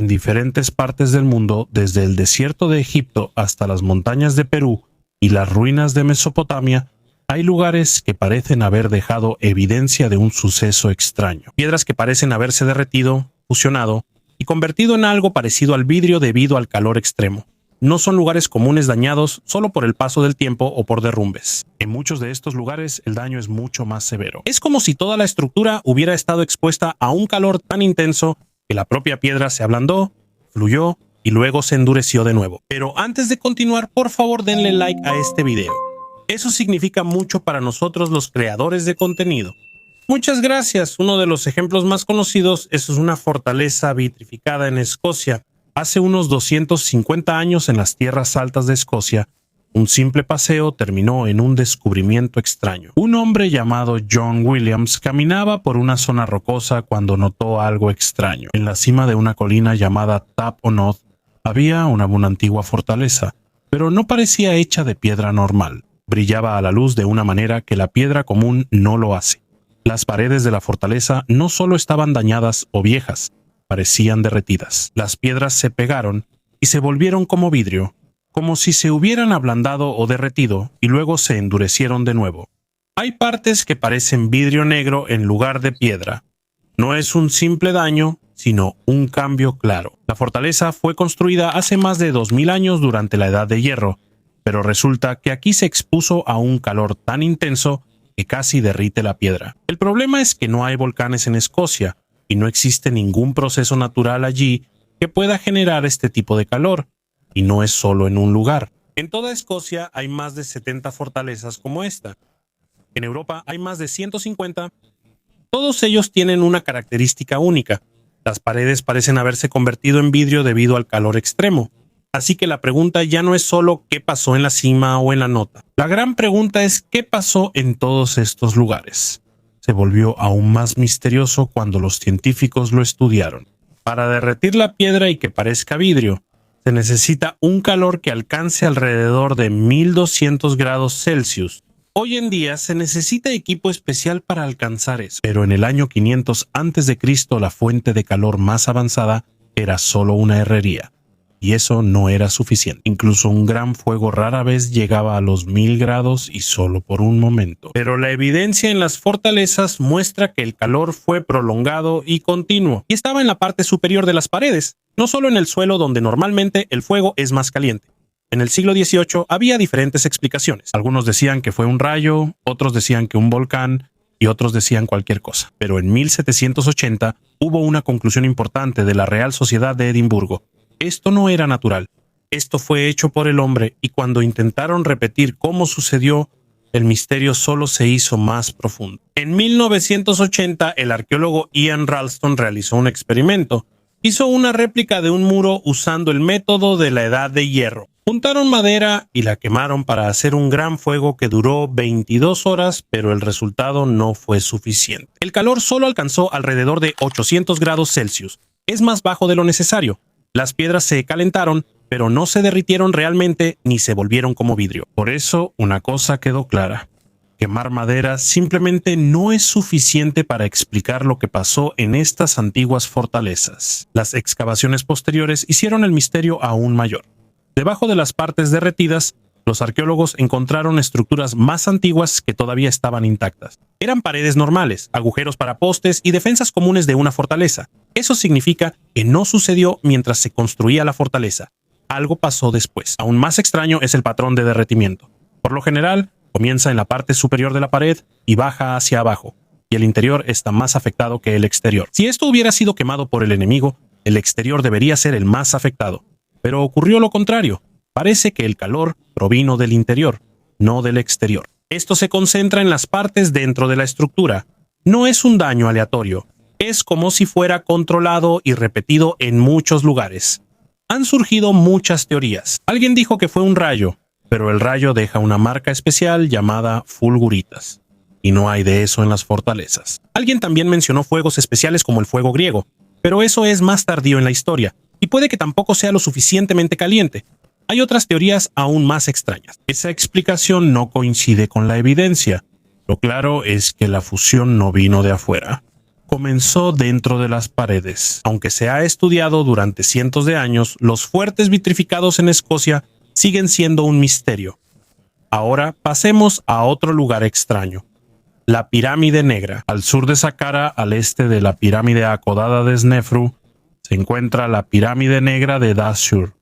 en diferentes partes del mundo, desde el desierto de Egipto hasta las montañas de Perú y las ruinas de Mesopotamia, hay lugares que parecen haber dejado evidencia de un suceso extraño. Piedras que parecen haberse derretido, fusionado y convertido en algo parecido al vidrio debido al calor extremo. No son lugares comunes dañados solo por el paso del tiempo o por derrumbes. En muchos de estos lugares el daño es mucho más severo. Es como si toda la estructura hubiera estado expuesta a un calor tan intenso que la propia piedra se ablandó, fluyó y luego se endureció de nuevo. Pero antes de continuar, por favor denle like a este video. Eso significa mucho para nosotros los creadores de contenido. Muchas gracias. Uno de los ejemplos más conocidos es una fortaleza vitrificada en Escocia. Hace unos 250 años en las tierras altas de Escocia, un simple paseo terminó en un descubrimiento extraño. Un hombre llamado John Williams caminaba por una zona rocosa cuando notó algo extraño. En la cima de una colina llamada Tap O'Neill había una antigua fortaleza, pero no parecía hecha de piedra normal. Brillaba a la luz de una manera que la piedra común no lo hace. Las paredes de la fortaleza no solo estaban dañadas o viejas, parecían derretidas. Las piedras se pegaron y se volvieron como vidrio, como si se hubieran ablandado o derretido y luego se endurecieron de nuevo. Hay partes que parecen vidrio negro en lugar de piedra. No es un simple daño, sino un cambio claro. La fortaleza fue construida hace más de 2000 años durante la Edad de Hierro, pero resulta que aquí se expuso a un calor tan intenso que casi derrite la piedra. El problema es que no hay volcanes en Escocia, y no existe ningún proceso natural allí que pueda generar este tipo de calor, y no es solo en un lugar. En toda Escocia hay más de 70 fortalezas como esta. En Europa hay más de 150. Todos ellos tienen una característica única. Las paredes parecen haberse convertido en vidrio debido al calor extremo. Así que la pregunta ya no es solo qué pasó en la cima o en la nota. La gran pregunta es qué pasó en todos estos lugares. Se volvió aún más misterioso cuando los científicos lo estudiaron. Para derretir la piedra y que parezca vidrio, se necesita un calor que alcance alrededor de 1200 grados Celsius. Hoy en día se necesita equipo especial para alcanzar eso, pero en el año 500 a.C. la fuente de calor más avanzada era solo una herrería. Y eso no era suficiente. Incluso un gran fuego rara vez llegaba a los 1000 grados y solo por un momento. Pero la evidencia en las fortalezas muestra que el calor fue prolongado y continuo, y estaba en la parte superior de las paredes, no solo en el suelo donde normalmente el fuego es más caliente. En el siglo XVIII había diferentes explicaciones. Algunos decían que fue un rayo, otros decían que un volcán, y otros decían cualquier cosa. Pero en 1780 hubo una conclusión importante de la Real Sociedad de Edimburgo. Esto no era natural. Esto fue hecho por el hombre, y cuando intentaron repetir cómo sucedió, el misterio solo se hizo más profundo. En 1980, el arqueólogo Ian Ralston realizó un experimento. Hizo una réplica de un muro usando el método de la Edad de Hierro. Juntaron madera y la quemaron para hacer un gran fuego que duró 22 horas, pero el resultado no fue suficiente. El calor solo alcanzó alrededor de 800 grados Celsius. Es más bajo de lo necesario. Las piedras se calentaron, pero no se derritieron realmente ni se volvieron como vidrio. Por eso, una cosa quedó clara. Quemar madera simplemente no es suficiente para explicar lo que pasó en estas antiguas fortalezas. Las excavaciones posteriores hicieron el misterio aún mayor. Debajo de las partes derretidas, los arqueólogos encontraron estructuras más antiguas que todavía estaban intactas. Eran paredes normales, agujeros para postes y defensas comunes de una fortaleza. Eso significa que no sucedió mientras se construía la fortaleza. Algo pasó después. Aún más extraño es el patrón de derretimiento. Por lo general, comienza en la parte superior de la pared y baja hacia abajo, y el interior está más afectado que el exterior. Si esto hubiera sido quemado por el enemigo, el exterior debería ser el más afectado. Pero ocurrió lo contrario. Parece que el calor provino del interior, no del exterior. Esto se concentra en las partes dentro de la estructura. No es un daño aleatorio. Es como si fuera controlado y repetido en muchos lugares. Han surgido muchas teorías. Alguien dijo que fue un rayo, pero el rayo deja una marca especial llamada fulguritas. Y no hay de eso en las fortalezas. Alguien también mencionó fuegos especiales como el fuego griego, pero eso es más tardío en la historia, y puede que tampoco sea lo suficientemente caliente. Hay otras teorías aún más extrañas. Esa explicación no coincide con la evidencia. Lo claro es que la fusión no vino de afuera. comenzó dentro de las paredes. Aunque se ha estudiado durante cientos de años, los fuertes vitrificados en Escocia siguen siendo un misterio. Ahora pasemos a otro lugar extraño. La Pirámide Negra. Al sur de Saqqara, al este de la Pirámide Acodada de Snefru, se encuentra la Pirámide Negra de Dashur.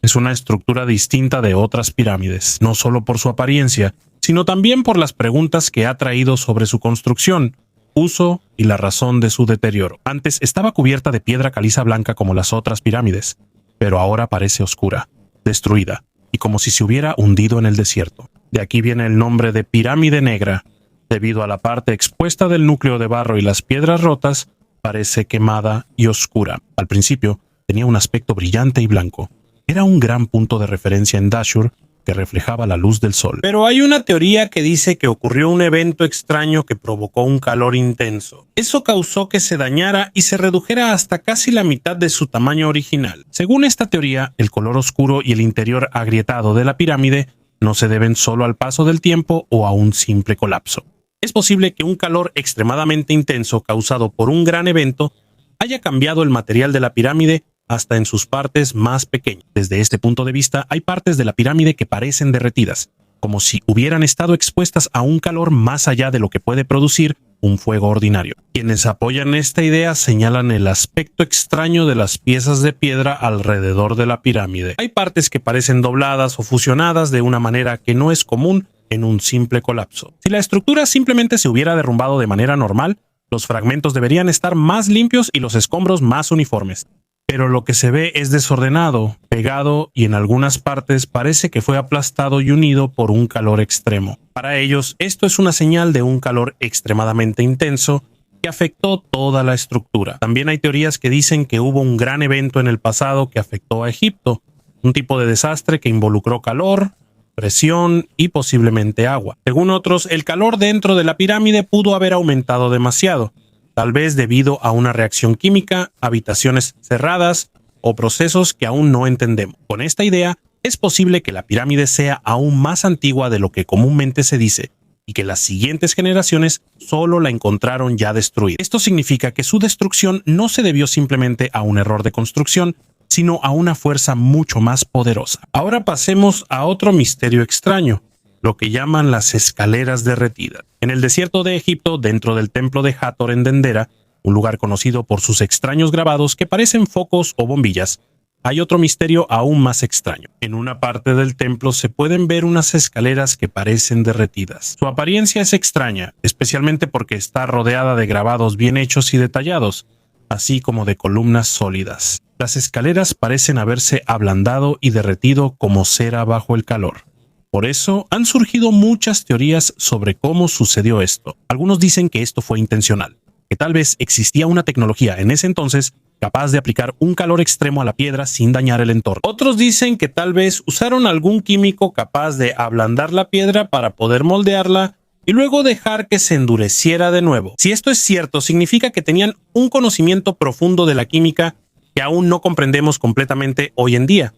Es una estructura distinta de otras pirámides, no solo por su apariencia, sino también por las preguntas que ha traído sobre su construcción, uso y la razón de su deterioro. Antes estaba cubierta de piedra caliza blanca como las otras pirámides, pero ahora parece oscura, destruida, y como si se hubiera hundido en el desierto. De aquí viene el nombre de Pirámide Negra. Debido a la parte expuesta del núcleo de barro y las piedras rotas, parece quemada y oscura. Al principio, tenía un aspecto brillante y blanco. Era un gran punto de referencia en Dashur que reflejaba la luz del sol. Pero hay una teoría que dice que ocurrió un evento extraño que provocó un calor intenso. Eso causó que se dañara y se redujera hasta casi la mitad de su tamaño original. Según esta teoría, el color oscuro y el interior agrietado de la pirámide no se deben solo al paso del tiempo o a un simple colapso. Es posible que un calor extremadamente intenso causado por un gran evento haya cambiado el material de la pirámide hasta en sus partes más pequeñas. Desde este punto de vista, hay partes de la pirámide que parecen derretidas, como si hubieran estado expuestas a un calor más allá de lo que puede producir un fuego ordinario. Quienes apoyan esta idea señalan el aspecto extraño de las piezas de piedra alrededor de la pirámide. Hay partes que parecen dobladas o fusionadas de una manera que no es común en un simple colapso. Si la estructura simplemente se hubiera derrumbado de manera normal, los fragmentos deberían estar más limpios y los escombros más uniformes. Pero lo que se ve es desordenado, pegado y en algunas partes parece que fue aplastado y unido por un calor extremo. Para ellos, esto es una señal de un calor extremadamente intenso que afectó toda la estructura. También hay teorías que dicen que hubo un gran evento en el pasado que afectó a Egipto, un tipo de desastre que involucró calor, presión y posiblemente agua. Según otros, el calor dentro de la pirámide pudo haber aumentado demasiado, tal vez debido a una reacción química, habitaciones cerradas o procesos que aún no entendemos. Con esta idea, es posible que la pirámide sea aún más antigua de lo que comúnmente se dice y que las siguientes generaciones solo la encontraron ya destruida. Esto significa que su destrucción no se debió simplemente a un error de construcción, sino a una fuerza mucho más poderosa. Ahora pasemos a otro misterio extraño, lo que llaman las escaleras derretidas. En el desierto de Egipto, dentro del templo de Hathor en Dendera, un lugar conocido por sus extraños grabados que parecen focos o bombillas, hay otro misterio aún más extraño. En una parte del templo se pueden ver unas escaleras que parecen derretidas. Su apariencia es extraña, especialmente porque está rodeada de grabados bien hechos y detallados, así como de columnas sólidas. Las escaleras parecen haberse ablandado y derretido como cera bajo el calor. Por eso han surgido muchas teorías sobre cómo sucedió esto. Algunos dicen que esto fue intencional, que tal vez existía una tecnología en ese entonces capaz de aplicar un calor extremo a la piedra sin dañar el entorno. Otros dicen que tal vez usaron algún químico capaz de ablandar la piedra para poder moldearla y luego dejar que se endureciera de nuevo. Si esto es cierto, significa que tenían un conocimiento profundo de la química que aún no comprendemos completamente hoy en día.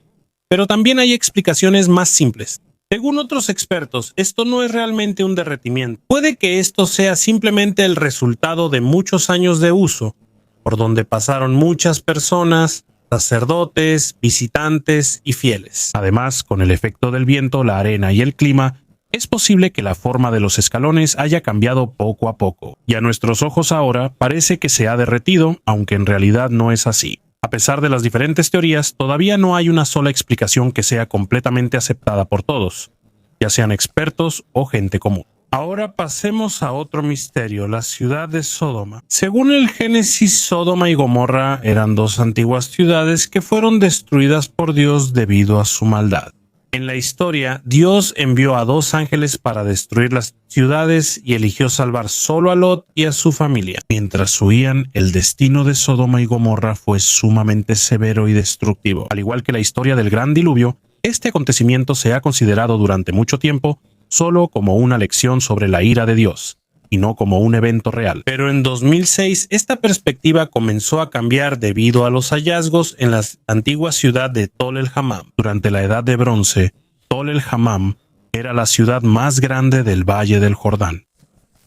Pero también hay explicaciones más simples. Según otros expertos, esto no es realmente un derretimiento. Puede que esto sea simplemente el resultado de muchos años de uso, por donde pasaron muchas personas, sacerdotes, visitantes y fieles. Además, con el efecto del viento, la arena y el clima, es posible que la forma de los escalones haya cambiado poco a poco, y a nuestros ojos ahora parece que se ha derretido, aunque en realidad no es así. A pesar de las diferentes teorías, todavía no hay una sola explicación que sea completamente aceptada por todos, ya sean expertos o gente común. Ahora pasemos a otro misterio, la ciudad de Sodoma. Según el Génesis, Sodoma y Gomorra eran dos antiguas ciudades que fueron destruidas por Dios debido a su maldad. En la historia, Dios envió a dos ángeles para destruir las ciudades y eligió salvar solo a Lot y a su familia. Mientras huían, el destino de Sodoma y Gomorra fue sumamente severo y destructivo. Al igual que la historia del gran diluvio, este acontecimiento se ha considerado durante mucho tiempo solo como una lección sobre la ira de Dios, y no como un evento real. Pero en 2006, esta perspectiva comenzó a cambiar debido a los hallazgos en la antigua ciudad de Tol el-Hammam. Durante la Edad de Bronce, Tol el-Hammam era la ciudad más grande del Valle del Jordán.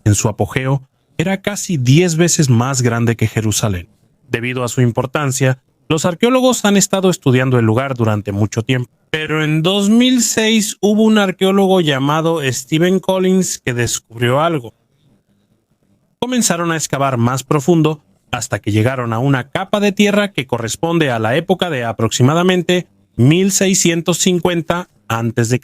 En su apogeo, era casi 10 veces más grande que Jerusalén. Debido a su importancia, los arqueólogos han estado estudiando el lugar durante mucho tiempo. Pero en 2006 hubo un arqueólogo llamado Stephen Collins que descubrió algo. Comenzaron a excavar más profundo hasta que llegaron a una capa de tierra que corresponde a la época de aproximadamente 1650 a.C.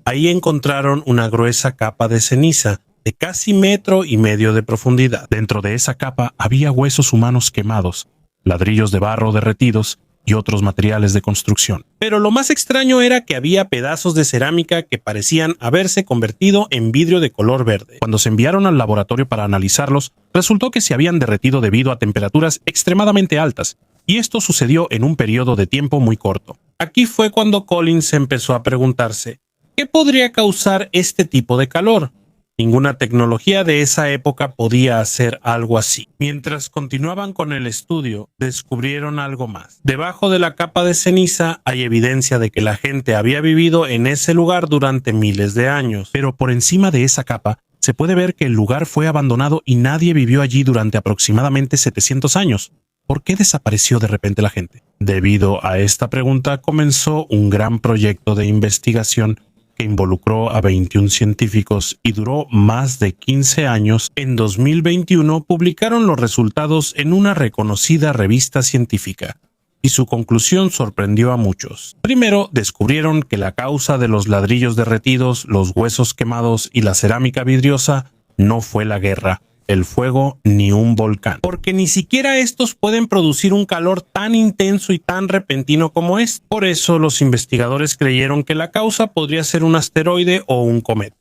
Ahí encontraron una gruesa capa de ceniza de casi 1,5 metros de profundidad. Dentro de esa capa había huesos humanos quemados, ladrillos de barro derretidos y otros materiales de construcción. Pero lo más extraño era que había pedazos de cerámica que parecían haberse convertido en vidrio de color verde. Cuando se enviaron al laboratorio para analizarlos, resultó que se habían derretido debido a temperaturas extremadamente altas, y esto sucedió en un periodo de tiempo muy corto. Aquí fue cuando Collins empezó a preguntarse, ¿qué podría causar este tipo de calor? Ninguna tecnología de esa época podía hacer algo así. Mientras continuaban con el estudio, descubrieron algo más. Debajo de la capa de ceniza hay evidencia de que la gente había vivido en ese lugar durante miles de años. Pero por encima de esa capa, se puede ver que el lugar fue abandonado y nadie vivió allí durante aproximadamente 700 años. ¿Por qué desapareció de repente la gente? Debido a esta pregunta, comenzó un gran proyecto de investigación que involucró a 21 científicos y duró más de 15 años. En 2021 publicaron los resultados en una reconocida revista científica, y su conclusión sorprendió a muchos. Primero, descubrieron que la causa de los ladrillos derretidos, los huesos quemados y la cerámica vidriosa no fue la guerra, el fuego ni un volcán, porque ni siquiera estos pueden producir un calor tan intenso y tan repentino como este. Por eso los investigadores creyeron que la causa podría ser un asteroide o un cometa.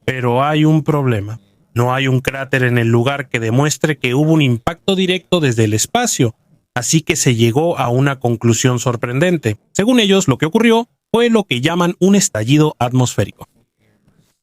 Pero hay un problema. No hay un cráter en el lugar que demuestre que hubo un impacto directo desde el espacio, así que se llegó a una conclusión sorprendente. Según ellos, lo que ocurrió fue lo que llaman un estallido atmosférico.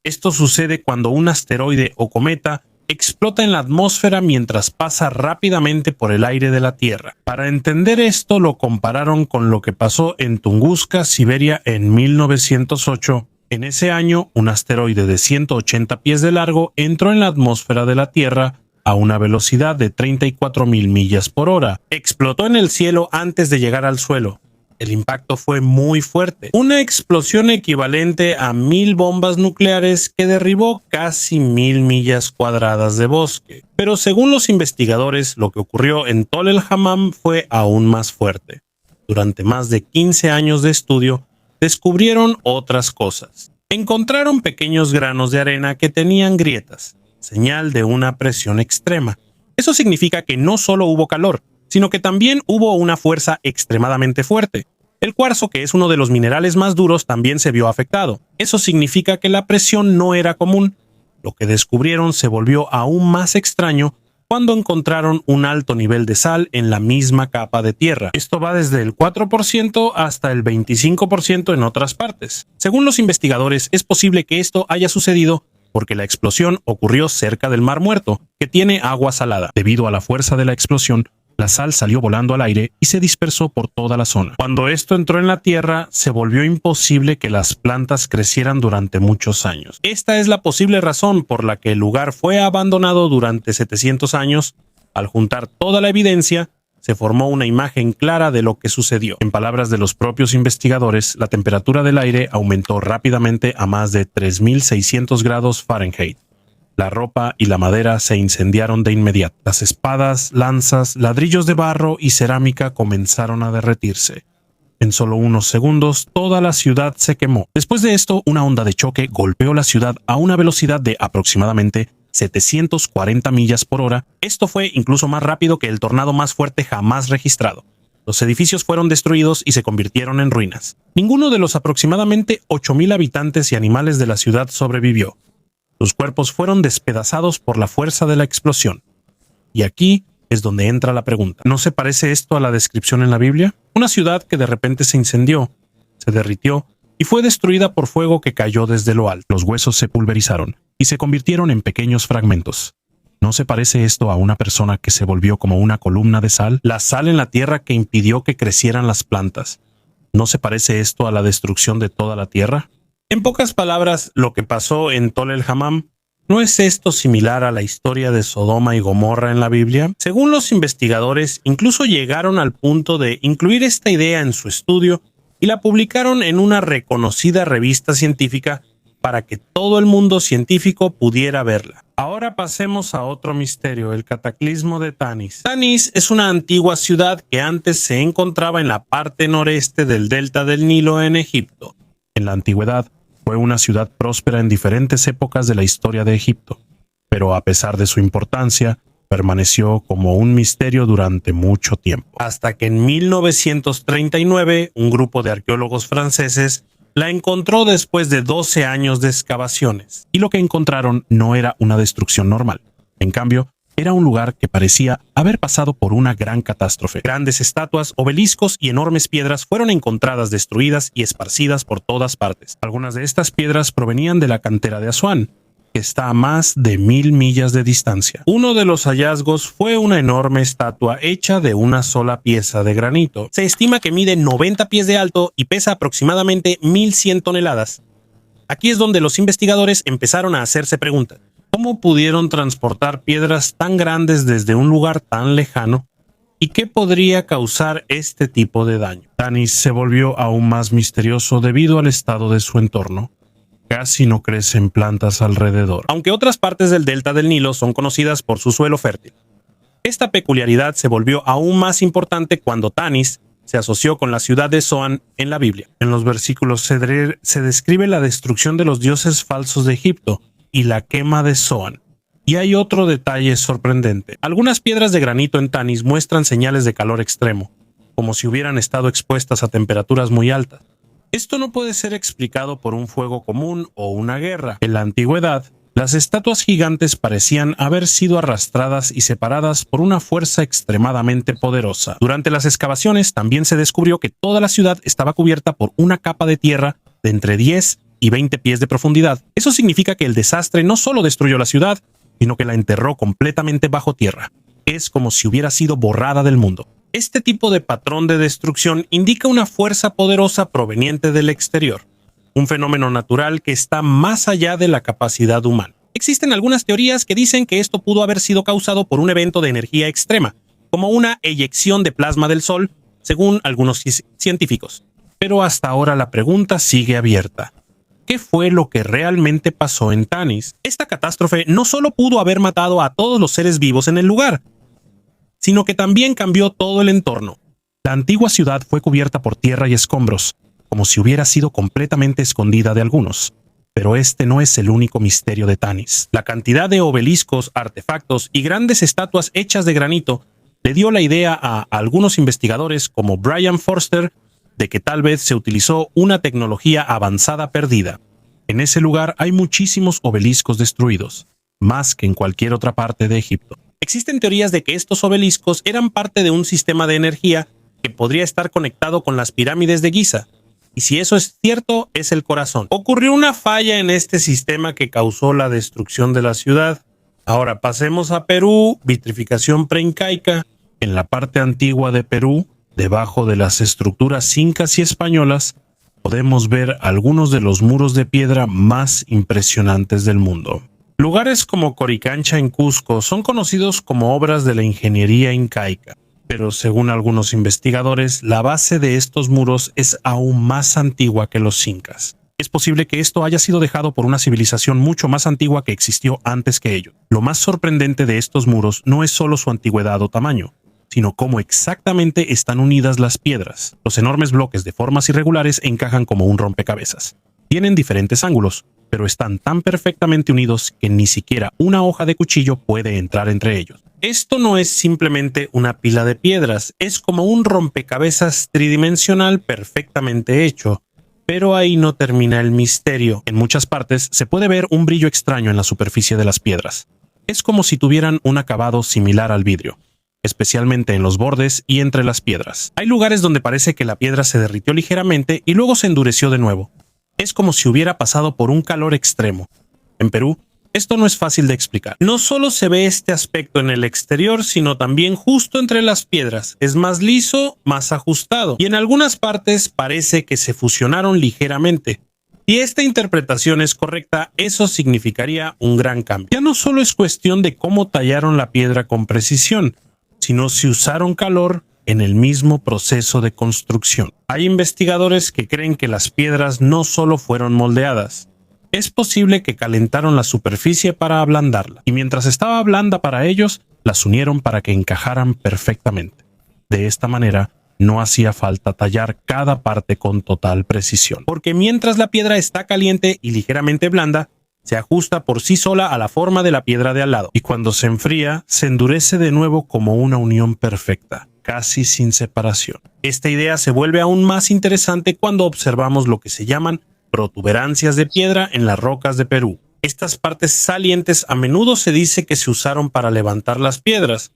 Esto sucede cuando un asteroide o cometa explota en la atmósfera mientras pasa rápidamente por el aire de la Tierra. Para entender esto, lo compararon con lo que pasó en Tunguska, Siberia, en 1908. En ese año, un asteroide de 180 pies de largo entró en la atmósfera de la Tierra a una velocidad de 34,000 millas por hora. Explotó en el cielo antes de llegar al suelo. El impacto fue muy fuerte, una explosión equivalente a 1,000 bombas nucleares que derribó casi 1,000 millas cuadradas de bosque. Pero según los investigadores, lo que ocurrió en Tol el Hammam fue aún más fuerte. Durante más de 15 años de estudio, descubrieron otras cosas. Encontraron pequeños granos de arena que tenían grietas, señal de una presión extrema. Eso significa que no solo hubo calor, sino que también hubo una fuerza extremadamente fuerte. El cuarzo, que es uno de los minerales más duros, también se vio afectado. Eso significa que la presión no era común. Lo que descubrieron se volvió aún más extraño cuando encontraron un alto nivel de sal en la misma capa de tierra. Esto va desde el 4% hasta el 25% en otras partes. Según los investigadores, es posible que esto haya sucedido porque la explosión ocurrió cerca del Mar Muerto, que tiene agua salada. Debido a la fuerza de la explosión, la sal salió volando al aire y se dispersó por toda la zona. Cuando esto entró en la tierra, se volvió imposible que las plantas crecieran durante muchos años. Esta es la posible razón por la que el lugar fue abandonado durante 700 años. Al juntar toda la evidencia, se formó una imagen clara de lo que sucedió. En palabras de los propios investigadores, la temperatura del aire aumentó rápidamente a más de 3,600 grados Fahrenheit. La ropa y la madera se incendiaron de inmediato. Las espadas, lanzas, ladrillos de barro y cerámica comenzaron a derretirse. En solo unos segundos, toda la ciudad se quemó. Después de esto, una onda de choque golpeó la ciudad a una velocidad de aproximadamente 740 millas por hora. Esto fue incluso más rápido que el tornado más fuerte jamás registrado. Los edificios fueron destruidos y se convirtieron en ruinas. Ninguno de los aproximadamente 8,000 habitantes y animales de la ciudad sobrevivió. Sus cuerpos fueron despedazados por la fuerza de la explosión. Y aquí es donde entra la pregunta. ¿No se parece esto a la descripción en la Biblia? Una ciudad que de repente se incendió, se derritió y fue destruida por fuego que cayó desde lo alto. Los huesos se pulverizaron y se convirtieron en pequeños fragmentos. ¿No se parece esto a una persona que se volvió como una columna de sal? La sal en la tierra que impidió que crecieran las plantas. ¿No se parece esto a la destrucción de toda la tierra? En pocas palabras, lo que pasó en Tol el Hammam ¿No es esto similar a la historia de Sodoma y Gomorra en la Biblia? Según los investigadores, incluso llegaron al punto de incluir esta idea en su estudio y la publicaron en una reconocida revista científica para que todo el mundo científico pudiera verla. Ahora pasemos a otro misterio, el cataclismo de Tanis. Tanis es una antigua ciudad que antes se encontraba en la parte noreste del delta del Nilo en Egipto. En la antigüedad, fue una ciudad próspera en diferentes épocas de la historia de Egipto, pero a pesar de su importancia, permaneció como un misterio durante mucho tiempo. Hasta que en 1939, un grupo de arqueólogos franceses la encontró después de 12 años de excavaciones, y lo que encontraron no era una destrucción normal. En cambio, era un lugar que parecía haber pasado por una gran catástrofe. Grandes estatuas, obeliscos y enormes piedras fueron encontradas destruidas y esparcidas por todas partes. Algunas de estas piedras provenían de la cantera de Asuán, que está a más de 1000 millas de distancia. Uno de los hallazgos fue una enorme estatua hecha de una sola pieza de granito. Se estima que mide 90 pies de alto y pesa aproximadamente 1100 toneladas. Aquí es donde los investigadores empezaron a hacerse preguntas. ¿Cómo pudieron transportar piedras tan grandes desde un lugar tan lejano? ¿Y qué podría causar este tipo de daño? Tanis se volvió aún más misterioso debido al estado de su entorno. Casi no crecen plantas alrededor, aunque otras partes del delta del Nilo son conocidas por su suelo fértil. Esta peculiaridad se volvió aún más importante cuando Tanis se asoció con la ciudad de Zoán en la Biblia. En los versículos se describe la destrucción de los dioses falsos de Egipto y la quema de Zoán. Y hay otro detalle sorprendente. Algunas piedras de granito en Tanis muestran señales de calor extremo, como si hubieran estado expuestas a temperaturas muy altas. Esto no puede ser explicado por un fuego común o una guerra. En la antigüedad, las estatuas gigantes parecían haber sido arrastradas y separadas por una fuerza extremadamente poderosa. Durante las excavaciones también se descubrió que toda la ciudad estaba cubierta por una capa de tierra de entre 10 y 20 pies de profundidad. Eso significa que el desastre no solo destruyó la ciudad, sino que la enterró completamente bajo tierra. Es como si hubiera sido borrada del mundo. Este tipo de patrón de destrucción indica una fuerza poderosa proveniente del exterior, un fenómeno natural que está más allá de la capacidad humana. Existen algunas teorías que dicen que esto pudo haber sido causado por un evento de energía extrema, como una eyección de plasma del Sol, según algunos científicos. Pero hasta ahora la pregunta sigue abierta. ¿Qué fue lo que realmente pasó en Tanis? Esta catástrofe no solo pudo haber matado a todos los seres vivos en el lugar, sino que también cambió todo el entorno. La antigua ciudad fue cubierta por tierra y escombros, como si hubiera sido completamente escondida de algunos. Pero este no es el único misterio de Tanis. La cantidad de obeliscos, artefactos y grandes estatuas hechas de granito le dio la idea a algunos investigadores como Brian Forster de que tal vez se utilizó una tecnología avanzada perdida. En ese lugar hay muchísimos obeliscos destruidos, más que en cualquier otra parte de Egipto. Existen teorías de que estos obeliscos eran parte de un sistema de energía que podría estar conectado con las pirámides de Giza. Y si eso es cierto, es el corazón. Ocurrió una falla en este sistema que causó la destrucción de la ciudad. Ahora pasemos a Perú, vitrificación preincaica. En la parte antigua de Perú, debajo de las estructuras incas y españolas, podemos ver algunos de los muros de piedra más impresionantes del mundo. Lugares como Coricancha en Cusco son conocidos como obras de la ingeniería incaica, pero según algunos investigadores, la base de estos muros es aún más antigua que los incas. Es posible que esto haya sido dejado por una civilización mucho más antigua que existió antes que ellos. Lo más sorprendente de estos muros no es solo su antigüedad o tamaño, sino cómo exactamente están unidas las piedras. Los enormes bloques de formas irregulares encajan como un rompecabezas. Tienen diferentes ángulos, pero están tan perfectamente unidos que ni siquiera una hoja de cuchillo puede entrar entre ellos. Esto no es simplemente una pila de piedras, es como un rompecabezas tridimensional perfectamente hecho. Pero ahí no termina el misterio. En muchas partes se puede ver un brillo extraño en la superficie de las piedras. Es como si tuvieran un acabado similar al vidrio, especialmente en los bordes y entre las piedras. Hay lugares donde parece que la piedra se derritió ligeramente y luego se endureció de nuevo. Es como si hubiera pasado por un calor extremo. En Perú, esto no es fácil de explicar. No solo se ve este aspecto en el exterior, sino también justo entre las piedras. Es más liso, más ajustado, y en algunas partes parece que se fusionaron ligeramente. Si esta interpretación es correcta, eso significaría un gran cambio. Ya no solo es cuestión de cómo tallaron la piedra con precisión, sino si usaron calor en el mismo proceso de construcción. Hay investigadores que creen que las piedras no solo fueron moldeadas. Es posible que calentaron la superficie para ablandarla, y mientras estaba blanda para ellos, las unieron para que encajaran perfectamente. De esta manera, no hacía falta tallar cada parte con total precisión, porque mientras la piedra está caliente y ligeramente blanda, se ajusta por sí sola a la forma de la piedra de al lado, y cuando se enfría, se endurece de nuevo como una unión perfecta, casi sin separación. Esta idea se vuelve aún más interesante cuando observamos lo que se llaman protuberancias de piedra en las rocas de Perú. Estas partes salientes a menudo se dice que se usaron para levantar las piedras,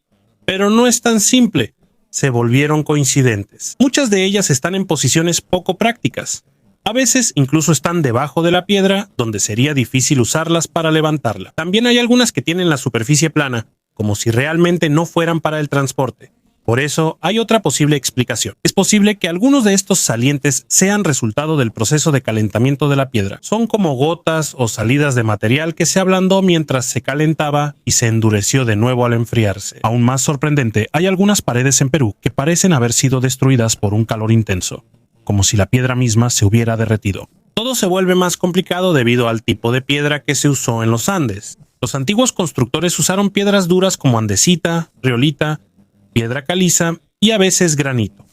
pero no es tan simple. Se volvieron coincidentes. Muchas de ellas están en posiciones poco prácticas. A veces incluso están debajo de la piedra, donde sería difícil usarlas para levantarla. También hay algunas que tienen la superficie plana, como si realmente no fueran para el transporte. Por eso, hay otra posible explicación. Es posible que algunos de estos salientes sean resultado del proceso de calentamiento de la piedra. Son como gotas o salidas de material que se ablandó mientras se calentaba y se endureció de nuevo al enfriarse. Aún más sorprendente, hay algunas paredes en Perú que parecen haber sido destruidas por un calor intenso, como si la piedra misma se hubiera derretido. Todo se vuelve más complicado debido al tipo de piedra que se usó en los Andes. Los antiguos constructores usaron piedras duras como andesita, riolita, piedra caliza y a veces granito.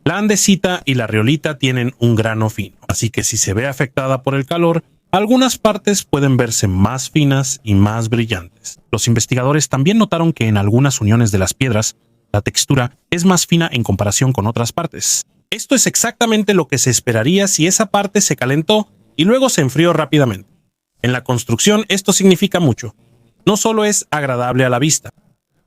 La andesita y la riolita tienen un grano fino, así que si se ve afectada por el calor, algunas partes pueden verse más finas y más brillantes. Los investigadores también notaron que en algunas uniones de las piedras, la textura es más fina en comparación con otras partes. Esto es exactamente lo que se esperaría si esa parte se calentó y luego se enfrió rápidamente. En la construcción esto significa mucho. No solo es agradable a la vista,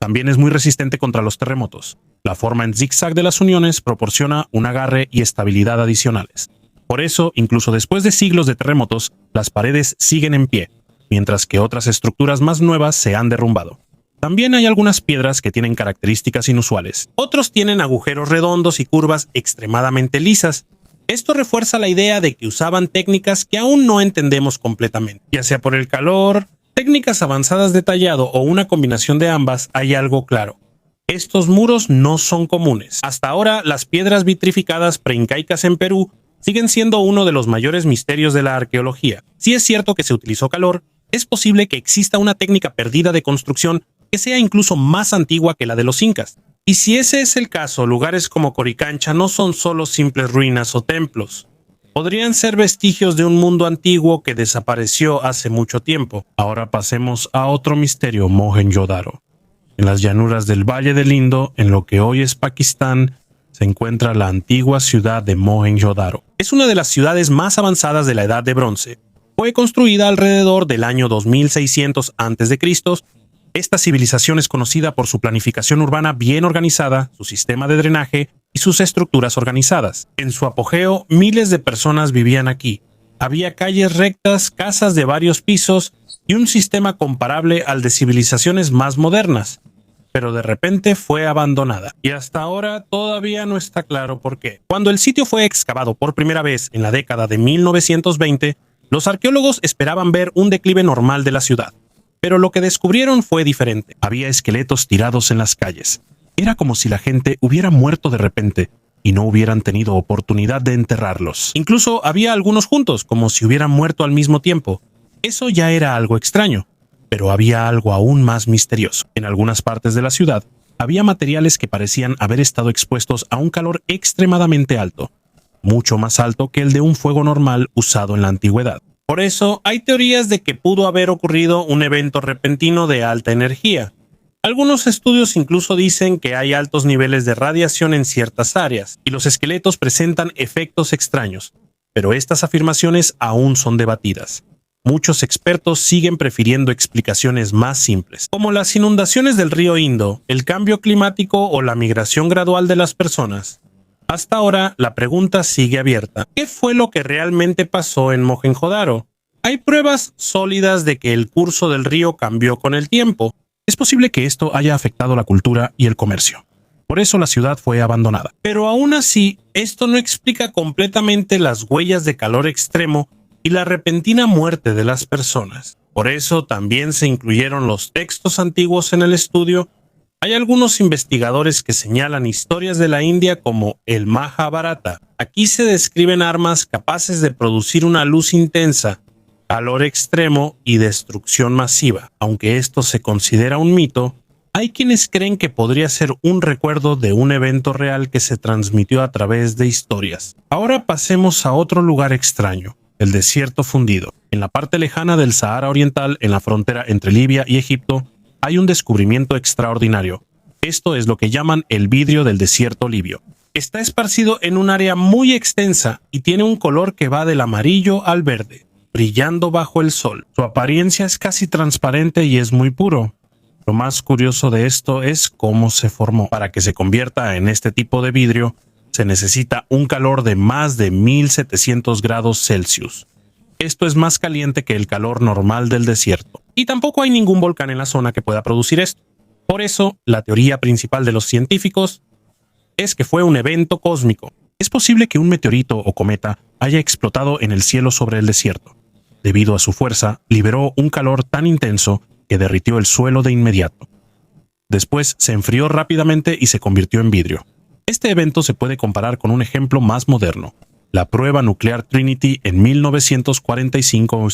también es muy resistente contra los terremotos. La forma en zigzag de las uniones proporciona un agarre y estabilidad adicionales. Por eso, incluso después de siglos de terremotos, las paredes siguen en pie, mientras que otras estructuras más nuevas se han derrumbado. También hay algunas piedras que tienen características inusuales. Otros tienen agujeros redondos y curvas extremadamente lisas. Esto refuerza la idea de que usaban técnicas que aún no entendemos completamente, ya sea por el calor, técnicas avanzadas de tallado o una combinación de ambas. Hay algo claro. Estos muros no son comunes. Hasta ahora, las piedras vitrificadas preincaicas en Perú siguen siendo uno de los mayores misterios de la arqueología. Si es cierto que se utilizó calor, es posible que exista una técnica perdida de construcción que sea incluso más antigua que la de los incas. Y si ese es el caso, lugares como Coricancha no son solo simples ruinas o templos. Podrían ser vestigios de un mundo antiguo que desapareció hace mucho tiempo. Ahora pasemos a otro misterio, Mohenjo-Daro. En las llanuras del Valle del Indo, en lo que hoy es Pakistán, se encuentra la antigua ciudad de Mohenjo-Daro. Es una de las ciudades más avanzadas de la Edad de Bronce. Fue construida alrededor del año 2600 a.C. Esta civilización es conocida por su planificación urbana bien organizada, su sistema de drenaje y sus estructuras organizadas. En su apogeo, miles de personas vivían aquí. Había calles rectas, casas de varios pisos y un sistema comparable al de civilizaciones más modernas. Pero de repente fue abandonada. Y hasta ahora todavía no está claro por qué. Cuando el sitio fue excavado por primera vez en la década de 1920, los arqueólogos esperaban ver un declive normal de la ciudad. Pero lo que descubrieron fue diferente. Había esqueletos tirados en las calles. Era como si la gente hubiera muerto de repente y no hubieran tenido oportunidad de enterrarlos. Incluso había algunos juntos, como si hubieran muerto al mismo tiempo. Eso ya era algo extraño, pero había algo aún más misterioso. En algunas partes de la ciudad, había materiales que parecían haber estado expuestos a un calor extremadamente alto, mucho más alto que el de un fuego normal usado en la antigüedad. Por eso, hay teorías de que pudo haber ocurrido un evento repentino de alta energía. Algunos estudios incluso dicen que hay altos niveles de radiación en ciertas áreas, y los esqueletos presentan efectos extraños, pero estas afirmaciones aún son debatidas. Muchos expertos siguen prefiriendo explicaciones más simples, como las inundaciones del río Indo, el cambio climático o la migración gradual de las personas. Hasta ahora, la pregunta sigue abierta. ¿Qué fue lo que realmente pasó en Mohenjo-Daro? Hay pruebas sólidas de que el curso del río cambió con el tiempo. Es posible que esto haya afectado la cultura y el comercio. Por eso la ciudad fue abandonada. Pero aún así, esto no explica completamente las huellas de calor extremo y la repentina muerte de las personas. Por eso también se incluyeron los textos antiguos en el estudio. Hay algunos investigadores que señalan historias de la India como el Mahabharata. Aquí se describen armas capaces de producir una luz intensa, calor extremo y destrucción masiva. Aunque esto se considera un mito, hay quienes creen que podría ser un recuerdo de un evento real que se transmitió a través de historias. Ahora pasemos a otro lugar extraño, el desierto fundido. En la parte lejana del Sahara Oriental, en la frontera entre Libia y Egipto, hay un descubrimiento extraordinario. Esto es lo que llaman el vidrio del desierto libio. Está esparcido en un área muy extensa y tiene un color que va del amarillo al verde, brillando bajo el sol. Su apariencia es casi transparente y es muy puro. Lo más curioso de esto es cómo se formó. Para que se convierta en este tipo de vidrio, se necesita un calor de más de 1700 grados Celsius. Esto es más caliente que el calor normal del desierto. Y tampoco hay ningún volcán en la zona que pueda producir esto. Por eso, la teoría principal de los científicos es que fue un evento cósmico. Es posible que un meteorito o cometa haya explotado en el cielo sobre el desierto. Debido a su fuerza, liberó un calor tan intenso que derritió el suelo de inmediato. Después se enfrió rápidamente y se convirtió en vidrio. Este evento se puede comparar con un ejemplo más moderno, la prueba nuclear Trinity en 1945.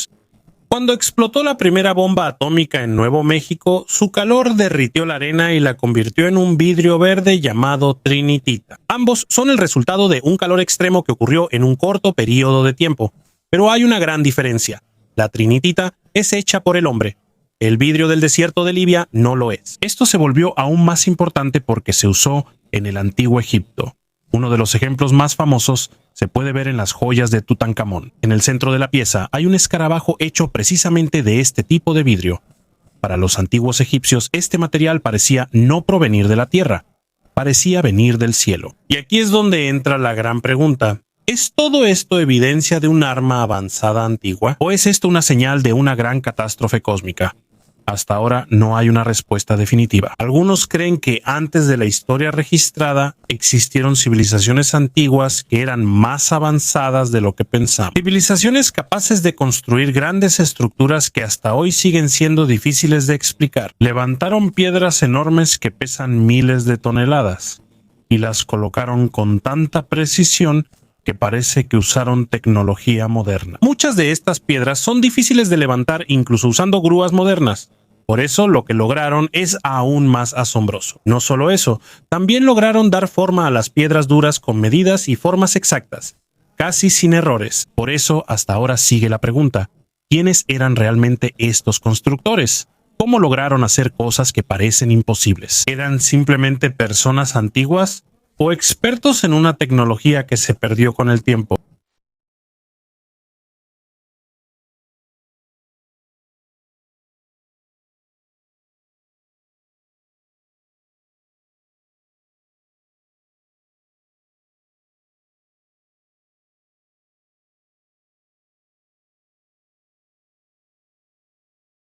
Cuando explotó la primera bomba atómica en Nuevo México, su calor derritió la arena y la convirtió en un vidrio verde llamado trinitita. Ambos son el resultado de un calor extremo que ocurrió en un corto periodo de tiempo. Pero hay una gran diferencia. La trinitita es hecha por el hombre. El vidrio del desierto de Libia no lo es. Esto se volvió aún más importante porque se usó en el antiguo Egipto. Uno de los ejemplos más famosos se puede ver en las joyas de Tutankamón. En el centro de la pieza hay un escarabajo hecho precisamente de este tipo de vidrio. Para los antiguos egipcios, este material parecía no provenir de la tierra, parecía venir del cielo. Y aquí es donde entra la gran pregunta. ¿Es todo esto evidencia de un arma avanzada antigua? ¿O es esto una señal de una gran catástrofe cósmica? Hasta ahora no hay una respuesta definitiva. Algunos creen que antes de la historia registrada existieron civilizaciones antiguas que eran más avanzadas de lo que pensamos. Civilizaciones capaces de construir grandes estructuras que hasta hoy siguen siendo difíciles de explicar. Levantaron piedras enormes que pesan miles de toneladas y las colocaron con tanta precisión que parece que usaron tecnología moderna. Muchas de estas piedras son difíciles de levantar incluso usando grúas modernas. Por eso lo que lograron es aún más asombroso. No solo eso, también lograron dar forma a las piedras duras con medidas y formas exactas, casi sin errores. Por eso hasta ahora sigue la pregunta: ¿quiénes eran realmente estos constructores? ¿Cómo lograron hacer cosas que parecen imposibles? ¿Eran simplemente personas antiguas o expertos en una tecnología que se perdió con el tiempo?